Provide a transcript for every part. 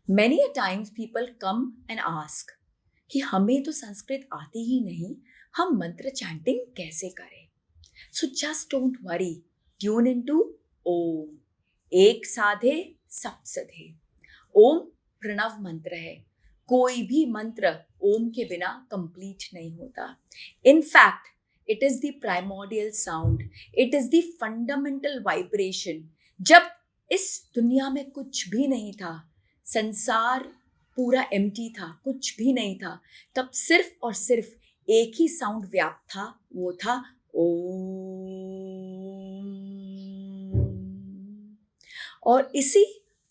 Many a times people come and ask कि हमें तो संस्कृत आती ही नहीं, हम मंत्र चैंटिंग कैसे करें? So just don't worry. Tune into ओम. एक साधे सब सधे. ओम प्रणव मंत्र है. कोई भी मंत्र ओम के बिना कंप्लीट नहीं होता. In fact, it is the primordial sound. It is the fundamental vibration. जब इस दुनिया में कुछ भी नहीं था, संसार पूरा एम्प्टी था, कुछ भी नहीं था, तब सिर्फ और सिर्फ एक ही साउंड व्याप्त था, वो था ओम. और इसी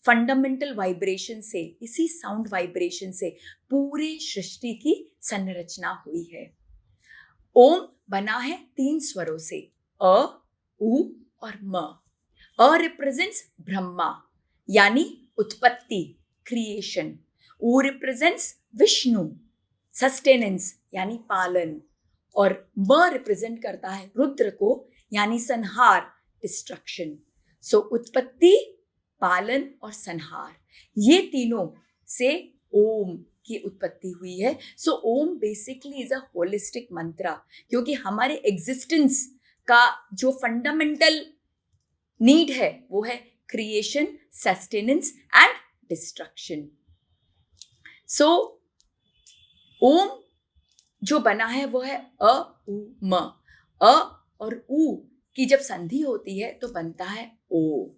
फंडामेंटल वाइब्रेशन से, इसी साउंड वाइब्रेशन से पूरी सृष्टि की संरचना हुई है. ओम बना है 3 स्वरों से, अ, उ और म. अ रिप्रेजेंट्स ब्रह्मा यानी उत्पत्ति, क्रिएशन. उ रिप्रेजेंट्स विष्णु, सस्टेनेंस यानी पालन. और म रिप्रेजेंट करता है रुद्र को यानी संहार, डिस्ट्रक्शन. सो उत्पत्ति, पालन और संहार, ये तीनों से ओम की उत्पत्ति हुई है. सो ओम बेसिकली इज अ होलिस्टिक मंत्र, क्योंकि हमारे एग्जिस्टेंस का जो फंडामेंटल नीड है वो है क्रिएशन, सस्टेनेंस एंड डिस्ट्रक्शन. सो ओम जो बना है वो है अ उ म. अ और उ की जब संधि होती है तो बनता है ओ.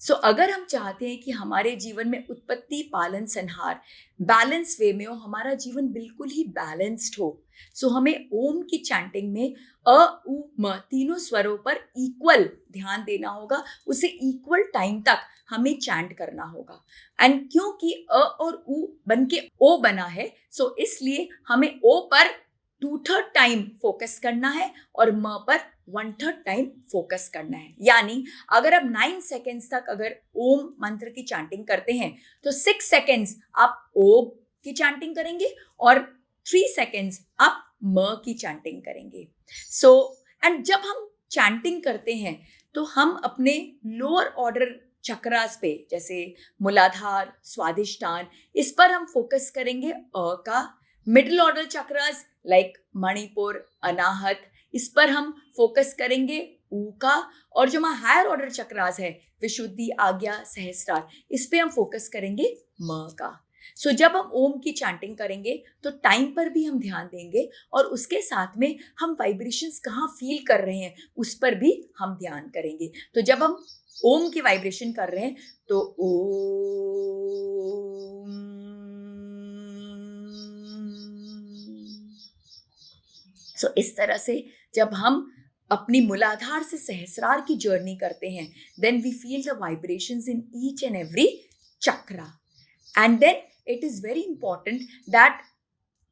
सो अगर हम चाहते हैं कि हमारे जीवन में उत्पत्ति, पालन, संहार बैलेंस वे में हो, हमारा जीवन बिल्कुल ही बैलेंस्ड हो, सो हमें ओम की चैंटिंग में अ उ म तीनों स्वरों पर इक्वल ध्यान देना होगा. उसे इक्वल टाइम तक हमें चैंट करना होगा. एंड क्योंकि अ और उ बन के ओ बना है, सो इसलिए हमें ओ पर 2/3 टाइम फोकस करना है और म पर 1/3 टाइम फोकस करना है. यानी अगर आप 9 सेकेंड्स तक अगर ओम मंत्र की चैंटिंग करते हैं तो 6 सेकेंड्स आप ओम की चैंटिंग करेंगे और 3 सेकेंड्स आप म की चैंटिंग करेंगे. सो एंड जब हम चैंटिंग करते हैं तो हम अपने लोअर ऑर्डर चक्रास पे, जैसे मूलाधार, स्वादिष्टान, इस पर हम फोकस करेंगे अ का. Middle order chakras like Manipur, Anahata, इस पर हम फोकस करेंगे ऊ का. और जो हमारा हायर ऑर्डर चक्रास है, विशुद्धि, आज्ञा, सहस्रार, इस पे हम फोकस करेंगे म का. सो जब हम ओम की चैंटिंग करेंगे तो टाइम पर भी हम ध्यान देंगे और उसके साथ में हम वाइब्रेशंस कहाँ फील कर रहे हैं उस पर भी हम ध्यान करेंगे. तो जब हम ओम की वाइब्रेशन कर रहे हैं तो ओम. सो इस तरह से जब हम अपनी मूलाधार से सहस्रार की जर्नी करते हैं, then we feel the vibrations in each and every chakra. And then it is very important that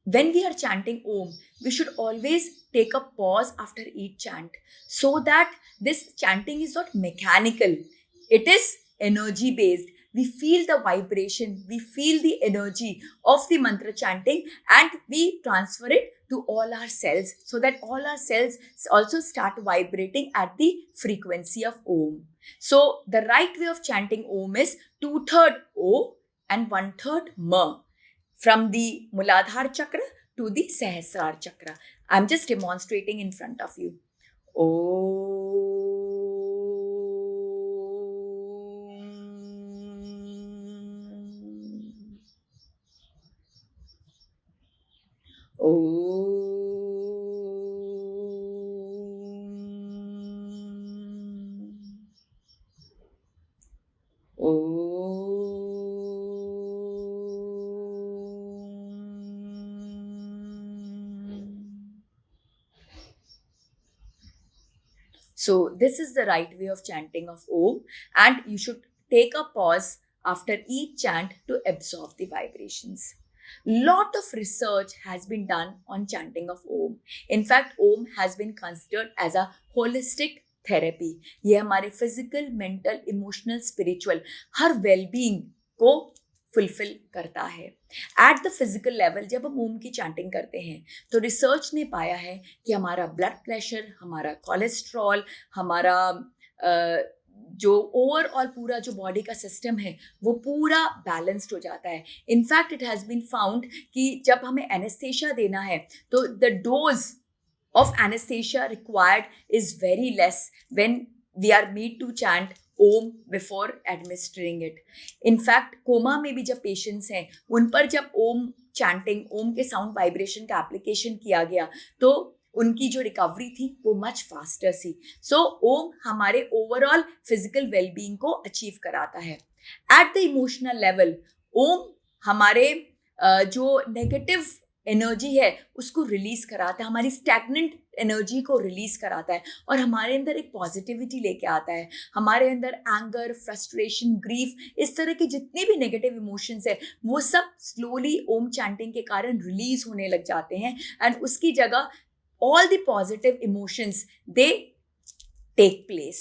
when we are chanting Om, we should always take a pause after each chant so that this chanting is not mechanical. It is energy based. We feel the vibration, we feel the energy of the mantra chanting and we transfer it to all our cells so that all our cells also start vibrating at the frequency of Om. So the right way of chanting Om is 2/3 O and 1/3 ma, from the Muladhara chakra to the Sahasrara chakra. I'm just demonstrating in front of you. Om. So this is the right way of chanting of Om, and you should take a pause after each chant to absorb the vibrations. Lot of research has been done on chanting of Om. In fact, Om has been considered as a holistic therapy. ये हमारे physical, mental, emotional, spiritual हर well-being को fulfil करता है. At the physical level जब हम ओम की chanting करते हैं तो रिसर्च ने पाया है कि हमारा ब्लड प्रेशर, हमारा कोलेस्ट्रॉल, हमारा जो ओवरऑल पूरा जो बॉडी का सिस्टम है वो पूरा बैलेंस्ड हो जाता है. In fact it has been found कि जब हमें एनेस्थेशिया देना है तो the dose of anesthesia required is very less when we are made to chant Om before administering it. In fact, coma में भी जब पेशेंट्स हैं उन पर जब ओम चैंटिंग, ओम के साउंड वाइब्रेशन का एप्लीकेशन किया गया तो उनकी जो रिकवरी थी वो मच फास्टर सी. सो ओम हमारे ओवरऑल फिजिकल वेलबींग को अचीव कराता है. एट द इमोशनल लेवल ओम हमारे जो नेगेटिव एनर्जी है उसको रिलीज कराता है, हमारी स्टैग्नेंट एनर्जी को रिलीज कराता है और हमारे अंदर एक पॉजिटिविटी लेके आता है. हमारे अंदर एंगर, फ्रस्ट्रेशन, ग्रीफ, इस तरह के जितने भी नेगेटिव इमोशंस है वो सब स्लोली ओम चैंटिंग के कारण रिलीज होने लग जाते हैं एंड उसकी जगह all the positive emotions they take place.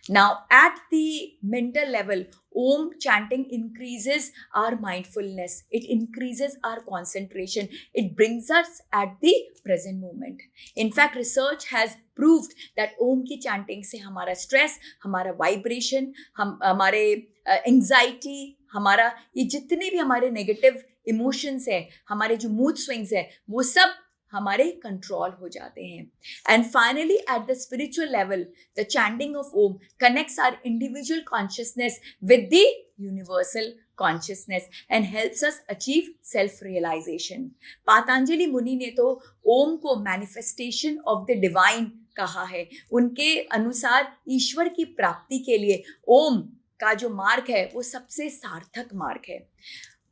Now at the mental level, Om chanting increases our mindfulness, it increases our concentration, it brings us at the present moment. In fact, research has proved that Om की chanting से हमारा stress, हमारा vibration, हमारे anxiety, हमारा ये जितने भी हमारे negative emotions है, हमारे जो mood swings है, वो सब हमारे कंट्रोल हो जाते हैं. And finally at the spiritual level the chanting of Om connects our individual consciousness with the universal consciousness and helps us achieve self realisation. Patanjali मुनि ने तो ओम को मैनिफेस्टेशन ऑफ द डिवाइन कहा है. उनके अनुसार ईश्वर की प्राप्ति के लिए ओम का जो मार्ग है वो सबसे सार्थक मार्ग है.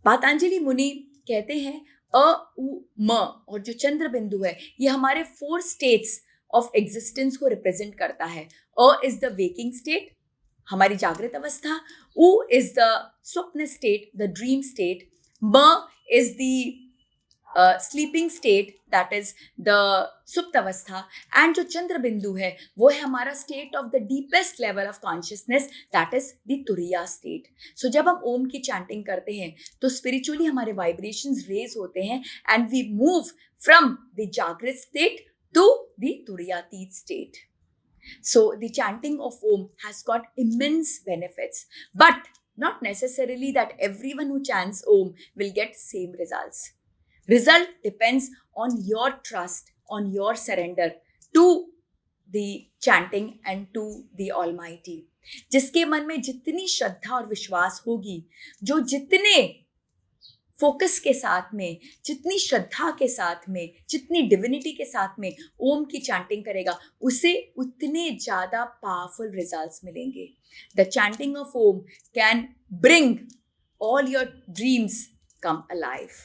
पतंजलि मुनि कहते हैं अ उ म और जो चंद्र बिंदु है ये हमारे 4 स्टेट्स ऑफ एग्जिस्टेंस को रिप्रेजेंट करता है. अ इज द वेकिंग स्टेट, हमारी जागृत अवस्था. उ इज द स्वप्न स्टेट, द ड्रीम स्टेट. म is the sleeping state, that is the सुप्त अवस्था. एंड जो चंद्र बिंदु है वो है हमारा state of the deepest level of consciousness, that is the तुरिया स्टेट. सो जब हम ओम की चैंटिंग करते हैं तो स्पिरिचुअली हमारे वाइब्रेशंस रेज होते हैं and we move from the jagrat state to the turiyatit state. So the chanting of Om has got immense benefits, but not necessarily that everyone who chants Om will get same results. Result depends on your trust, on your surrender to the chanting and to the Almighty. जिसके मन में जितनी श्रद्धा और विश्वास होगी, जो जितने focus के साथ में, जितनी श्रद्धा के साथ में, जितनी डिविनिटी के साथ में ओम की चैंटिंग करेगा उसे उतने ज़्यादा पावरफुल रिजल्ट्स मिलेंगे. The chanting of Om can bring all your dreams come alive.